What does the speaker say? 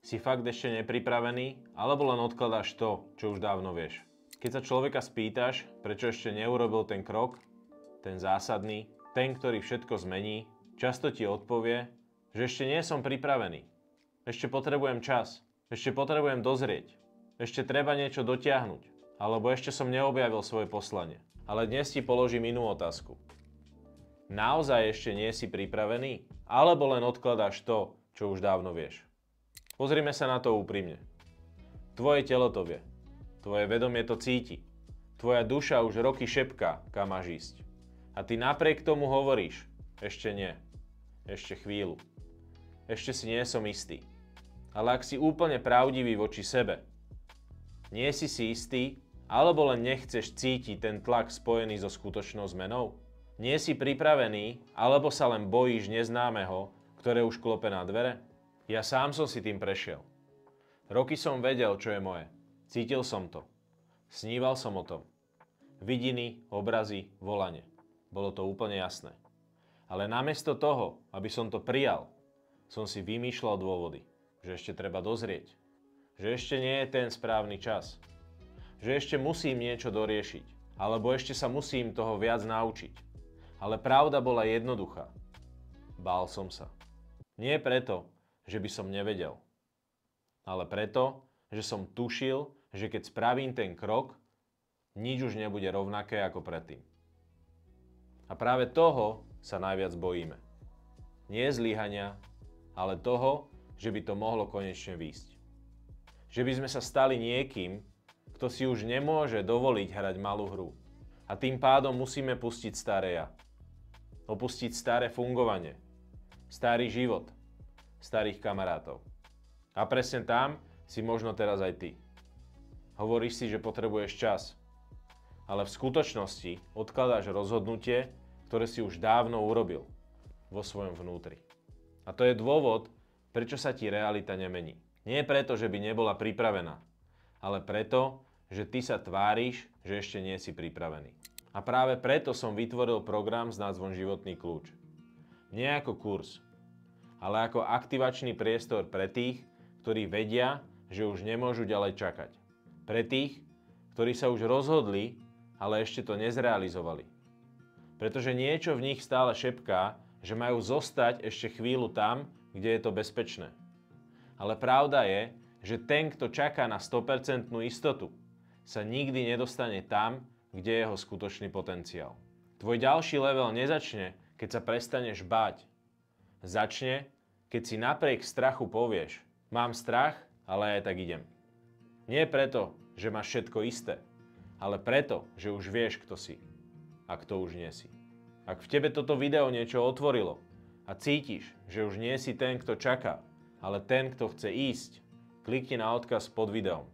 Si fakt ešte nepripravený, alebo len odkladáš to, čo už dávno vieš? Keď sa človeka spýtaš, prečo ešte neurobil ten krok, ten zásadný, ten, ktorý všetko zmení, často ti odpovie, že ešte nie som pripravený. Ešte potrebujem čas. Ešte potrebujem dozrieť. Ešte treba niečo dotiahnuť. Alebo ešte som neobjavil svoje poslanie. Ale dnes ti položím inú otázku. Naozaj ešte nie si pripravený? Alebo len odkladáš to, čo už dávno vieš? Pozrime sa na to úprimne. Tvoje telo to vie. Tvoje vedomie to cíti. Tvoja duša už roky šepká, kam máš ísť. A ty napriek tomu hovoríš, ešte nie. Ešte chvíľu. Ešte si nie som istý. Ale ak si úplne pravdivý voči sebe, nie si istý, alebo len nechceš cítiť ten tlak spojený so skutočnou zmenou? Nie si pripravený, alebo sa len bojíš neznámeho, ktoré už klope na dvere? Ja sám som si tým prešiel. Roky som vedel, čo je moje. Cítil som to. Sníval som o tom. Vidiny, obrazy, volanie. Bolo to úplne jasné. Ale namiesto toho, aby som to prijal, som si vymýšľal dôvody, že ešte treba dozrieť. Že ešte nie je ten správny čas. Že ešte musím niečo doriešiť. Alebo ešte sa musím toho viac naučiť. Ale pravda bola jednoduchá. Bál som sa. Nie preto, že by som nevedel. Ale preto, že som tušil, že keď spravím ten krok, nič už nebude rovnaké ako predtým. A práve toho sa najviac bojíme. Nie zlyhania, ale toho, že by to mohlo konečne výjsť. Že by sme sa stali niekým, kto si už nemôže dovoliť hrať malú hru. A tým pádom musíme pustiť staré ja. Opustiť staré fungovanie, starý život, starých kamarátov. A presne tam si možno teraz aj ty. Hovoríš si, že potrebuješ čas, ale v skutočnosti odkladáš rozhodnutie, ktoré si už dávno urobil vo svojom vnútri. A to je dôvod, prečo sa ti realita nemení. Nie preto, že by nebola pripravená, ale preto, že ty sa tváriš, že ešte nie si pripravený. A práve preto som vytvoril program s názvom Životný kľúč. Nie ako kurz, ale ako aktivačný priestor pre tých, ktorí vedia, že už nemôžu ďalej čakať. Pre tých, ktorí sa už rozhodli, ale ešte to nezrealizovali. Pretože niečo v nich stále šepká, že majú zostať ešte chvíľu tam, kde je to bezpečné. Ale pravda je, že ten, kto čaká na 100% istotu, sa nikdy nedostane tam, kde je jeho skutočný potenciál. Tvoj ďalší level nezačne, keď sa prestaneš báť. Začne, keď si napriek strachu povieš, mám strach, ale aj tak idem. Nie preto, že máš všetko isté, ale preto, že už vieš, kto si a kto už nie si. Ak v tebe toto video niečo otvorilo a cítiš, že už nie si ten, kto čaká, ale ten, kto chce ísť, klikni na odkaz pod videom.